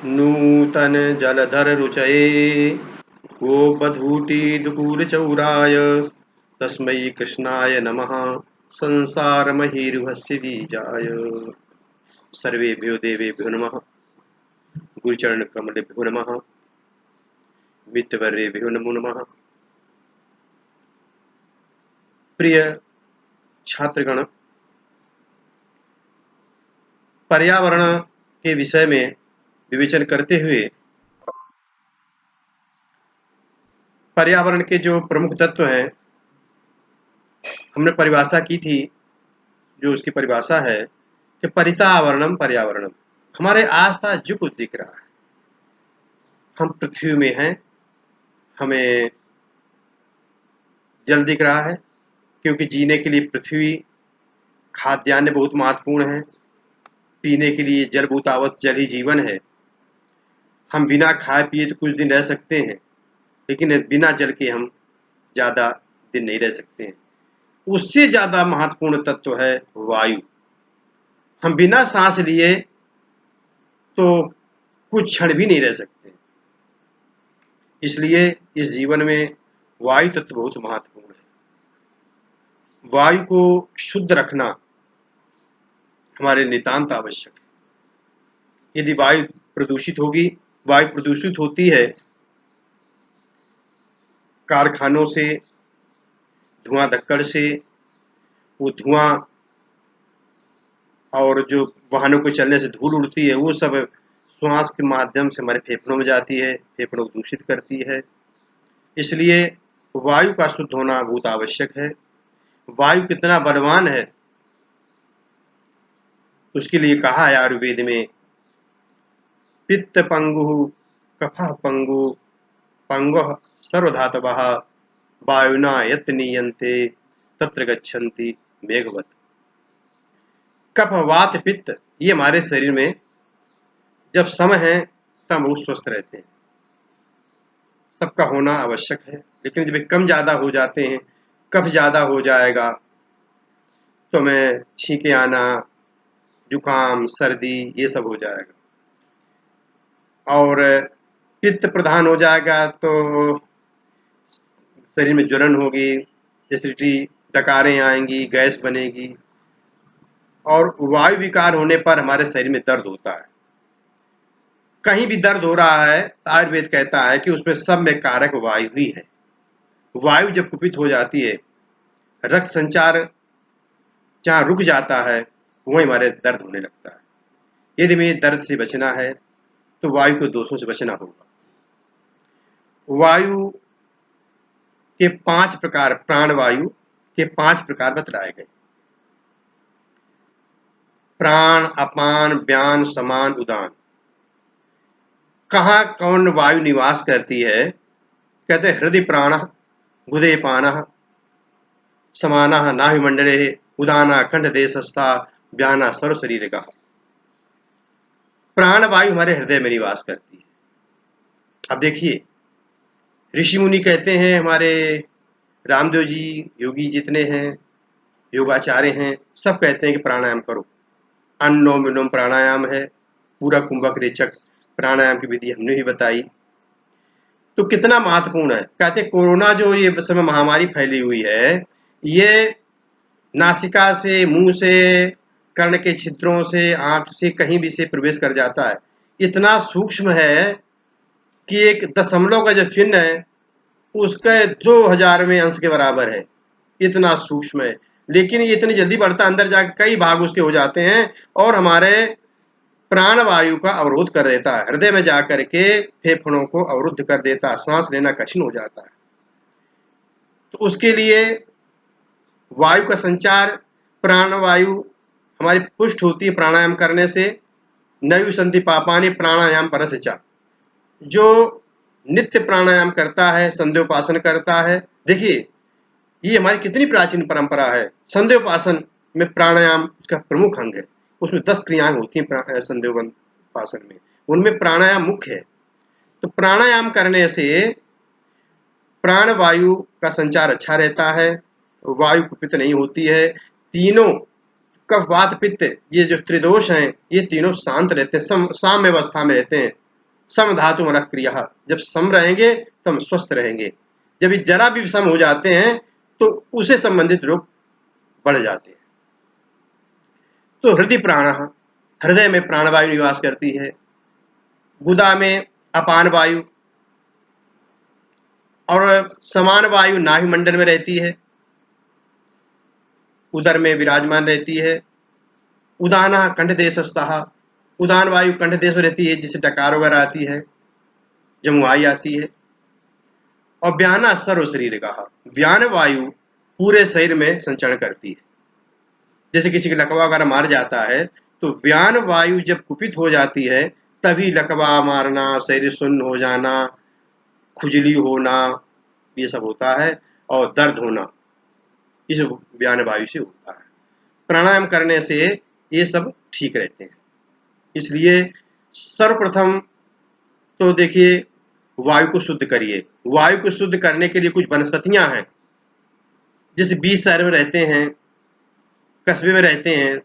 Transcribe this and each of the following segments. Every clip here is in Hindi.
नूतन जलधर रुचये गोपधूटिदुकूलचौराय तस्मै कृष्णाय नमः संसारमहीरुहस्य बीजाय। सर्वेभ्यो देवेभ्यो नमः, गुरुचरणकमलेभ्यो नमः, मित्रवर्येभ्यो नमो नमः। प्रिय छात्रगण, पर्यावरण के विषय में विवेचन करते हुए पर्यावरण के जो प्रमुख तत्व हैं हमने परिभाषा की थी। जो उसकी परिभाषा है कि परितावरणम पर्यावरणम, हमारे आसपास जो कुछ दिख रहा है, हम पृथ्वी में हैं, हमें जल दिख रहा है क्योंकि जीने के लिए पृथ्वी, खाद्यान्न बहुत महत्वपूर्ण है, पीने के लिए जलभूतावत जल ही जीवन है। हम बिना खाए पिए तो कुछ दिन रह सकते हैं, लेकिन बिना जल के हम ज़्यादा दिन नहीं रह सकते हैं। उससे ज़्यादा महत्वपूर्ण तत्व है वायु। हम बिना सांस लिए तो कुछ क्षण भी नहीं रह सकते, इसलिए इस जीवन में वायु तत्व बहुत महत्वपूर्ण है। वायु को शुद्ध रखना हमारे नितांत आवश्यक है। यदि वायु प्रदूषित होगी, वायु प्रदूषित होती है कारखानों से, धुआं धक्कड़ से, वो धुआं और जो वाहनों को चलने से धूल उड़ती है, वो सब श्वास के माध्यम से हमारे फेफड़ों में जाती है, फेफड़ों को दूषित करती है। इसलिए वायु का शुद्ध होना बहुत आवश्यक है। वायु कितना बलवान है उसके लिए कहा है आयुर्वेद में, पित्त पंगु कफः पंगु पंगुः सर्वधातवः वायुना यत् नीयन्ते तत्र गच्छन्ति मेघवत्। कफ, वात, पित्त, ये हमारे शरीर में जब सम है तब वो स्वस्थ रहते हैं। सबका होना आवश्यक है, लेकिन जब कम ज़्यादा हो जाते हैं, कफ ज़्यादा हो जाएगा तो हमें छींके आना, जुकाम, सर्दी, ये सब हो जाएगा। और पित्त प्रधान हो जाएगा तो शरीर में ज्वलन होगी, एसिडिटी, डकारें आएंगी, गैस बनेगी। और वायु विकार होने पर हमारे शरीर में दर्द होता है। कहीं भी दर्द हो रहा है तो आयुर्वेद कहता है कि उसमें सब में कारक वायु ही है। वायु जब कुपित हो जाती है, रक्त संचार जहाँ रुक जाता है, वहीं हमारे दर्द होने लगता है। यदि हमें दर्द से बचना है तो वायु के दोषों से बचना होगा। वायु के 5 प्रकार, प्राणवायु के 5 प्रकार बतलाए गए। प्राण, अपान, व्यान, समान, उदान। कहाँ कौन वायु निवास करती है? कहते हैं हृदय प्राण, गुदे पान, समान नाभिमंडले, उदाना कंठ देशस्था, व्याना सर्व शरीर का। प्राण वायु हमारे हृदय में निवास करती है। अब देखिए, ऋषि मुनि कहते हैं, हमारे रामदेव जी, योगी जितने हैं, योगाचार्य हैं, सब कहते हैं कि प्राणायाम करो। अनुलोम विलोम प्राणायाम है, पूरा कुंभक रेचक प्राणायाम की विधि हमने भी बताई। तो कितना महत्वपूर्ण है। कहते हैं कोरोना जो ये समय महामारी फैली हुई है, ये नासिका से, मुंह से, कर्ण के छिद्रों से, आंख से, कहीं भी से प्रवेश कर जाता है। इतना सूक्ष्म है कि एक दशमलव का जो चिन्ह है उसके 2000वें अंश के बराबर है। इतना सूक्ष्म है, लेकिन ये इतनी जल्दी बढ़ता है, अंदर जाकर कई भाग उसके हो जाते हैं और हमारे प्राणवायु का अवरोध कर देता है। हृदय में जाकर के फेफड़ों को अवरुद्ध कर देता है, सांस लेना कठिन हो जाता है। तो उसके लिए वायु का संचार, प्राणवायु हमारी पुष्ट होती है प्राणायाम करने से। नयु संधि पापानि प्राणायाम परसचा। जो नित्य प्राणायाम करता है, संध्योपासन करता है। देखिए, ये हमारी कितनी प्राचीन परंपरा है। संध्योपासन में प्राणायाम उसका प्रमुख अंग है। उसमें 10 क्रियाएं होती हैं संध्योपासन में, उनमें प्राणायाम मुख्य है। तो प्राणायाम करने से प्राण वायु का संचार अच्छा रहता है, वायु कुपित नहीं होती है। तीनों कफ, वात, पित्त, ये जो त्रिदोष हैं, ये तीनों शांत रहते हैं, साम्य अवस्था में रहते हैं। सम धातु मल क्रिया, जब सम रहेंगे तो हम स्वस्थ रहेंगे। जब ये जरा भी सम हो जाते हैं तो उसे संबंधित रोग बढ़ जाते हैं। तो हृदय प्राण, हृदय में प्राणवायु निवास करती है। गुदा में अपान वायु और समान वायु नाभि मंडल में रहती है, उदर में विराजमान रहती है। उदाना कंठ देशस्थः, उदान वायु कंठ देश में रहती है, जिससे डकार वगैरह आती है, जमुआई आती है। और व्याना सर्व शरीर का, व्यान वायु पूरे शरीर में संचरण करती है। जैसे किसी का लकवा वगैरह मार जाता है तो व्यान वायु जब कुपित हो जाती है तभी लकवा मारना, शरीर सुन्न हो जाना, खुजली होना, ये सब होता है, और दर्द होना इस व्यान वायु से होता है। प्राणायाम करने से ये सब ठीक रहते हैं। इसलिए सर्वप्रथम तो देखिए वायु को शुद्ध करिए। वायु को शुद्ध करने के लिए कुछ वनस्पतियां हैं, जैसे 20 शहर में रहते हैं, कस्बे में रहते हैं,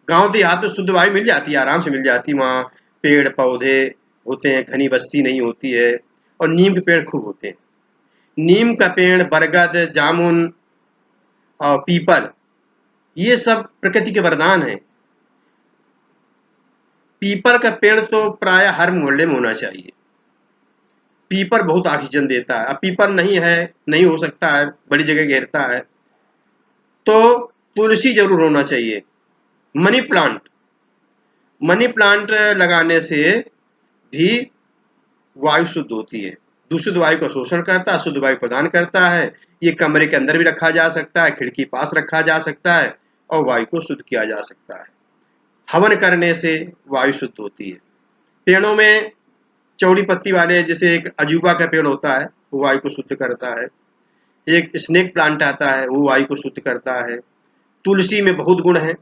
गांव देहात में शुद्ध वायु मिल जाती है, आराम से मिल जाती है। वहाँ पेड़ पौधे होते हैं, घनी बस्ती नहीं होती है, और नीम के पेड़ खूब होते हैं। नीम का पेड़, बरगद, जामुन और पीपल, ये सब प्रकृति के वरदान हैं। पीपल का पेड़ तो प्राय हर मोहल्ले में होना चाहिए। पीपल बहुत ऑक्सीजन देता है। अब पीपल नहीं है, नहीं हो सकता है, बड़ी जगह घेरता है, तो तुलसी जरूर होना चाहिए। मनी प्लांट, मनी प्लांट लगाने से भी वायु शुद्ध होती है। दूषित वायु का शोषण करता है, शुद्ध वायु प्रदान करता है। ये कमरे के अंदर भी रखा जा सकता है, खिड़की पास रखा जा सकता है, और वायु को शुद्ध किया जा सकता है। हवन करने से वायु शुद्ध होती है। पेड़ों में चौड़ी पत्ती वाले, जैसे एक अजूबा का पेड़ होता है, वो वायु को शुद्ध करता है। एक स्नेक प्लांट आता है, वो वायु को शुद्ध करता है। तुलसी में बहुत गुण है।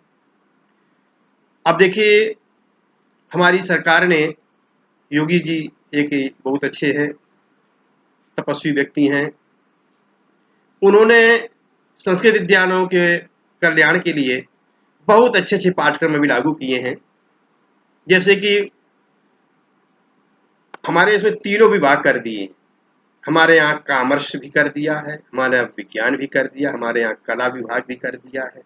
अब देखिए हमारी सरकार ने, योगी जी एक बहुत अच्छे हैं, तपस्वी व्यक्ति हैं, उन्होंने संस्कृत विद्यालयों के कल्याण के लिए बहुत अच्छे अच्छे पाठ्यक्रम भी लागू किए हैं। जैसे कि हमारे इसमें तीनों विभाग कर दिए। हमारे यहाँ कॉमर्स भी कर दिया है, हमारे यहाँ विज्ञान भी कर दिया, हमारे यहाँ कला विभाग भी कर दिया है,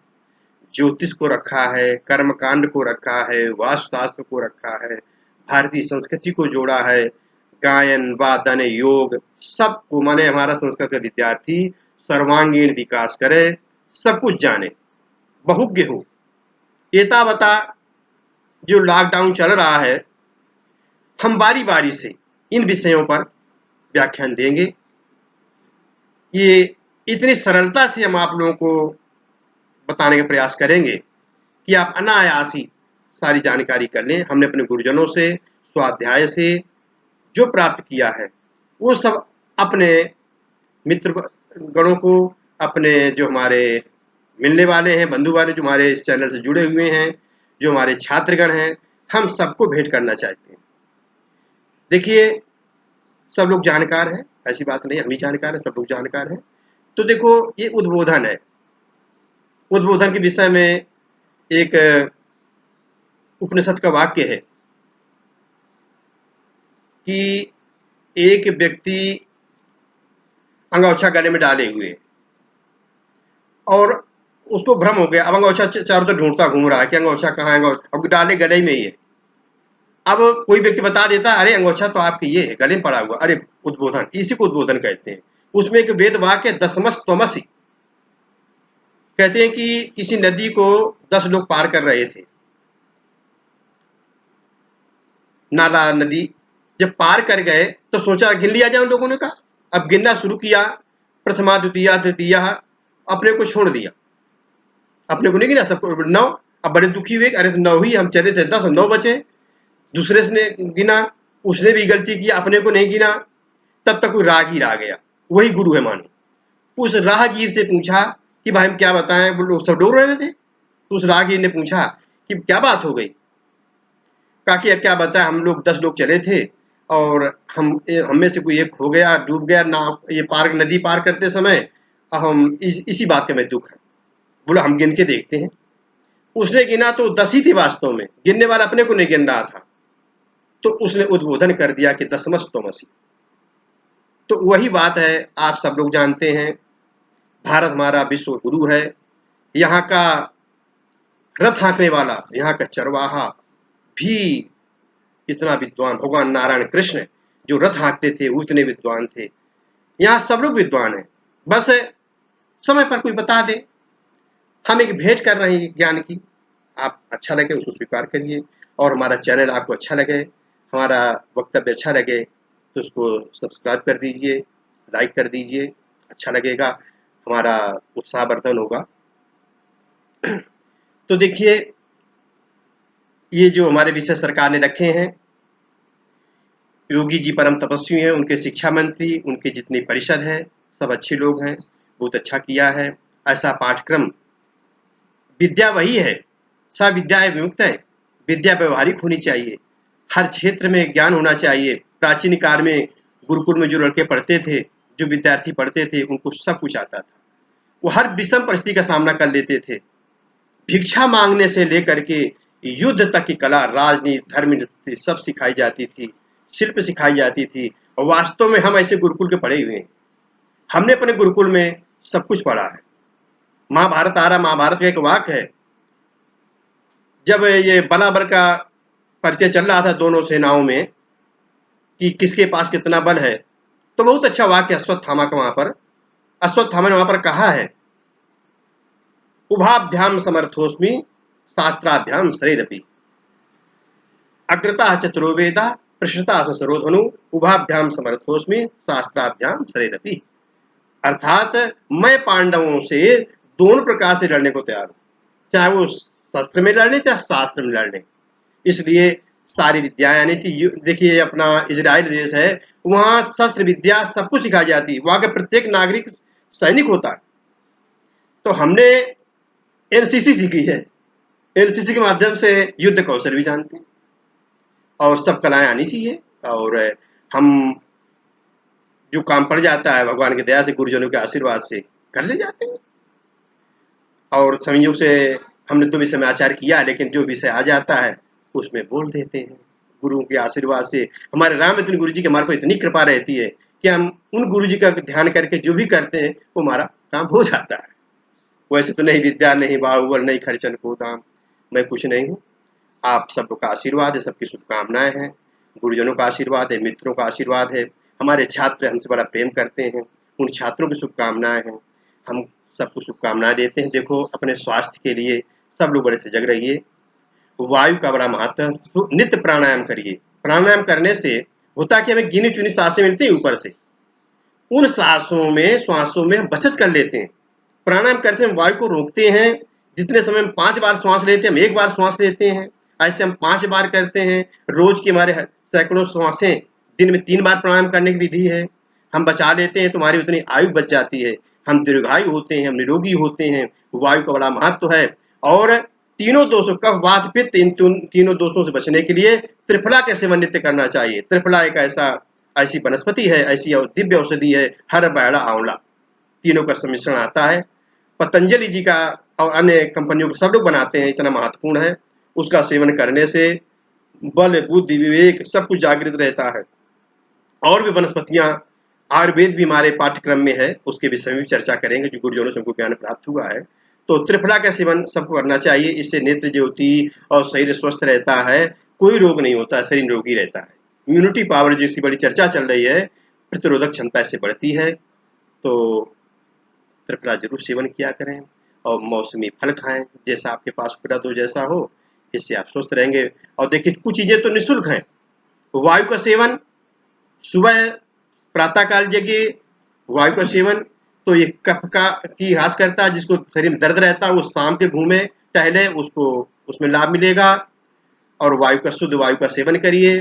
ज्योतिष को रखा है, कर्मकांड को रखा है, वास्तुशास्त्र को रखा है, भारतीय संस्कृति को जोड़ा है, गायन वादन योग सबको। माने हमारा संस्कृत का विद्यार्थी सर्वांगीण विकास करे, सब कुछ जाने, बहुज्ञ हो। एता बता जो लॉकडाउन चल रहा है, हम बारी बारी से इन विषयों पर व्याख्यान देंगे। ये इतनी सरलता से हम आप लोगों को बताने का प्रयास करेंगे कि आप अनायास ही सारी जानकारी कर लें। हमने अपने गुरुजनों से, स्वाध्याय से जो प्राप्त किया है, वो सब अपने मित्र गणों को, अपने जो हमारे मिलने वाले हैं, बंधु वाले जो हमारे इस चैनल से जुड़े हुए हैं, जो हमारे छात्रगण हैं, हम सबको भेंट करना चाहते हैं। देखिए सब लोग जानकार हैं, ऐसी बात नहीं, हम ही जानकार हैं, सब लोग जानकार हैं। तो देखो ये उद्बोधन है। उद्बोधन के विषय में एक उपनिषद का वाक्य है कि एक व्यक्ति अंगोछा गले में डाले हुए, और उसको भ्रम हो गया। अब अंगोछा चारों तरफ ढूंढता घूम रहा है कि अंगोछा कहाँ है, अंगोछा डाले गले में ही है। अब कोई व्यक्ति बता देता है, अरे अंगोछा तो आपके ये है, गले में पड़ा हुआ। अरे उद्बोधन, इसी को उद्बोधन कहते हैं। उसमें एक वेद वाक्य दशमस त्वमसि, कहते हैं कि किसी नदी को 10 लोग पार कर रहे थे, नाला नदी। जब पार कर गए तो सोचा गिन लिया जाए उन लोगों ने। कहा अब गिनना शुरू किया, प्रथमा द्वितीया तृतीया, अपने को छोड़ दिया, अपने को नहीं गिना, सबको 9। अब बड़े दुखी हुए, अरे 9 ही हम चले थे, 10 9 बचे। दूसरे ने गिना, उसने भी गलती की, अपने को नहीं गिना। तब तक कोई राहगीर आ गया, वही गुरु है मानो। उस राहगीर से पूछा कि भाई हम क्या बताएं, वो लोग सब डर रहे थे। तो उस राहगीर ने पूछा कि क्या बात हो गई। कहा कि क्या बताएं, हम लोग 10 लोग चले थे, और हम में से कोई एक हो गया, डूब गया ना, ये नदी पार करते समय। हम इसी बात का मैं दुख है। बोला हम गिन के देखते हैं। उसने गिना तो 10 ही थे वास्तव में, गिनने वाला अपने को नहीं गिन रहा था। तो उसने उद्बोधन कर दिया कि दसमस्तोमसि। तो वही बात है, आप सब लोग जानते हैं, भारत हमारा विश्व गुरु है। यहाँ का रथ हाँकने वाला, यहाँ का चरवाहा भी इतना विद्वान, भगवान नारायण कृष्ण जो रथ हाँकते थे वो इतने विद्वान थे। यहाँ सब लोग विद्वान हैं, बस समय पर कोई बता दे। हम एक भेंट कर रहे हैं ज्ञान की, आप अच्छा लगे उसको स्वीकार करिए, और हमारा चैनल आपको अच्छा लगे, हमारा वक्तव्य अच्छा लगे तो उसको सब्सक्राइब कर दीजिए, लाइक कर दीजिए, अच्छा लगेगा, हमारा उत्साहवर्धन होगा। तो देखिए, ये जो हमारे विषय सरकार ने रखे हैं, योगी जी परम तपस्वी हैं, उनके शिक्षा मंत्री, उनके जितनी परिषद है, सब अच्छे लोग हैं, बहुत अच्छा किया है। ऐसा पाठ्यक्रम, विद्या वही है, सब विद्याएं विमुक्त है, विद्या व्यवहारिक होनी चाहिए, हर क्षेत्र में ज्ञान होना चाहिए। प्राचीन काल में गुरुकुल में जो लड़के पढ़ते थे, जो विद्यार्थी पढ़ते थे, उनको सब कुछ आता था, वो हर विषम परिस्थिति का सामना कर लेते थे। भिक्षा मांगने से लेकर के युद्ध तक की कला, राजनीति, धर्म नीति सब सिखाई जाती थी, शिल्प सिखाई जाती थी। और वास्तव में हम ऐसे गुरुकुल के पढ़े हुए हैं, हमने अपने गुरुकुल में सब कुछ पढ़ा है। महाभारत आ रहा, महाभारत का एक वाक्य है, जब ये बलाबल का परिचय चल रहा था दोनों सेनाओं में कि किसके पास कितना बल है, तो बहुत अच्छा वाक्य अश्वत्थामा का वहां पर, अश्वत्थामा ने वहां पर कहा है, उभाभ्याम समर्थोस्मि शास्त्राभ्याम शरैरपि, अग्रता चतुरो वेदा पृष्ठता ससरो धनु, उभाभ्याम समर्थोस्मि शास्त्राभ्याम शरैरपि। अर्थात मैं पांडवों से दोनों प्रकार से लड़ने को तैयार हूं, चाहे वो शस्त्र में लड़ने चाहे शास्त्र में लड़ने। इसलिए सारी विद्याएं आनी थी। देखिए अपना इजराइल देश है, वहां शस्त्र विद्या सब कुछ सिखाई जाती है, वहां का प्रत्येक नागरिक सैनिक होता है। तो हमने एनसीसी सीखी है, एनसीसी के माध्यम से युद्ध कौशल भी जानते हैं, और सब कलाएं आनी चाहिए। और हम जो काम पड़ जाता है भगवान की दया से, गुरुजनों के आशीर्वाद से कर ले जाते हैं। और संयोग से हमने 2 विषय में आचार्य किया, लेकिन जो विषय आ जाता है उसमें बोल देते हैं। गुरुओं के आशीर्वाद से, हमारे रामरतन गुरु जी की हमारे पर इतनी कृपा रहती है कि हम उन गुरु जी का ध्यान करके जो भी करते हैं वो हमारा काम हो जाता है। वैसे तो नहीं विद्या नहीं बाहुबल नहीं खर्चन को दाम, मैं कुछ नहीं हूँ, आप सबका आशीर्वाद है, सबकी शुभकामनाएं हैं, गुरुजनों का आशीर्वाद है, मित्रों का आशीर्वाद है, हमारे छात्र हमसे बड़ा प्रेम करते हैं, उन छात्रों की शुभकामनाएं हैं, हम सबको शुभकामनाएं देते हैं। देखो अपने स्वास्थ्य के लिए सब लोग बड़े सजग रहिए, वायु का बड़ा महत्व, नित्य प्राणायाम करिए। प्राणायाम करने से होता कि हमें गिनी चुनी सांसें मिलती हैं ऊपर से, उन श्वासों में हम बचत कर लेते हैं। प्राणायाम करते हैं वायु को रोकते हैं, जितने समय हम 5 बार श्वास लेते हैं हम 1 बार श्वास लेते हैं, ऐसे हम 5 बार करते हैं। रोज की हमारे सैकड़ों श्वासें, दिन में 3 बार प्राणायाम करने की विधि है, हम बचा लेते हैं, तुम्हारी उतनी आयु बच जाती है, हम दीर्घायु होते हैं, हम निरोगी होते हैं। वायु का बड़ा महत्व है। और तीनों दोषों, कफ वात पित्त, इन तीनों दोषों से बचने के लिए त्रिफला का सेवन नित्य करना चाहिए। त्रिफला एक ऐसी वनस्पति है, ऐसी दिव्य औषधि है, हर बैड़ा आंवला, तीनों का सम्मिश्रण आता है। पतंजलि जी का और अन्य कंपनियों के सब लोग बनाते हैं, इतना महत्वपूर्ण है। उसका सेवन करने से बल बुद्धि विवेक सब कुछ जागृत रहता है। और भी वनस्पतियां, आयुर्वेद भी हमारे पाठ्यक्रम में है, उसके विषय में भी चर्चा करेंगे, जो गुरुजनों से हमको ज्ञान प्राप्त हुआ है। तो त्रिफला का सेवन सबको करना चाहिए, इससे नेत्र ज्योति और शरीर स्वस्थ रहता है, कोई रोग नहीं होता, शरीर निरोगी रहता है। इम्यूनिटी पावर जिसकी बड़ी चर्चा चल रही है, प्रतिरोधक क्षमता इससे बढ़ती है। तो त्रिफला जरूर सेवन किया करें, और मौसमी फल खाएं, जैसा आपके पास उपलब्ध हो, जैसा हो, इससे आप स्वस्थ रहेंगे। और देखिए कुछ चीजें तो निःशुल्क हैं, वायु का सेवन, सुबह प्रातःकाल जगिए, वायु का सेवन, तो ये कफ का की ह्रास करता है, जिसको शरीर में दर्द रहता है वो शाम के घूमे टहले, उसको उसमें लाभ मिलेगा। और वायु का, शुद्ध वायु का सेवन करिए।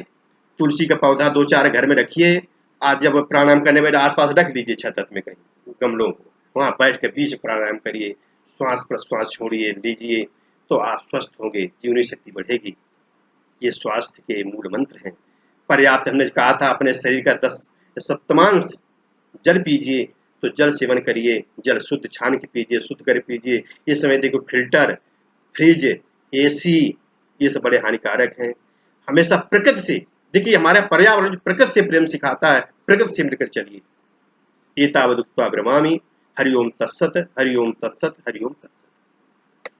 तुलसी का पौधा 2-4 घर में रखिए, आज जब प्राणायाम करने वाले आसपास रख दीजिए, छत में कहीं गमलों को, वहां बैठ कर बीच प्राणायाम करिए, श्वास प्रश्वास छोड़िए लीजिए, तो आप स्वस्थ होंगे, जीवनी शक्ति बढ़ेगी। ये स्वास्थ्य के मूल मंत्र हैं। पर्याप्त, हमने कहा था अपने शरीर का 10 जल पीजिए, तो जल सेवन करिए, जल शुद्ध छान के पीजिए, शुद्ध कर पीजिए। ये समय देखो फिल्टर, फ्रिज, एसी, ये सब बड़े हानिकारक हैं। हमेशा प्रकृति से देखिए हमारा पर्यावरण प्रकृति से प्रेम सिखाता है, प्रकृति से मिलकर चलिए। एतावदुक्त्वा ब्रवामि। हरि ओम तत्सत, हरि ओम तत्सत, हरि ओम तत्सत।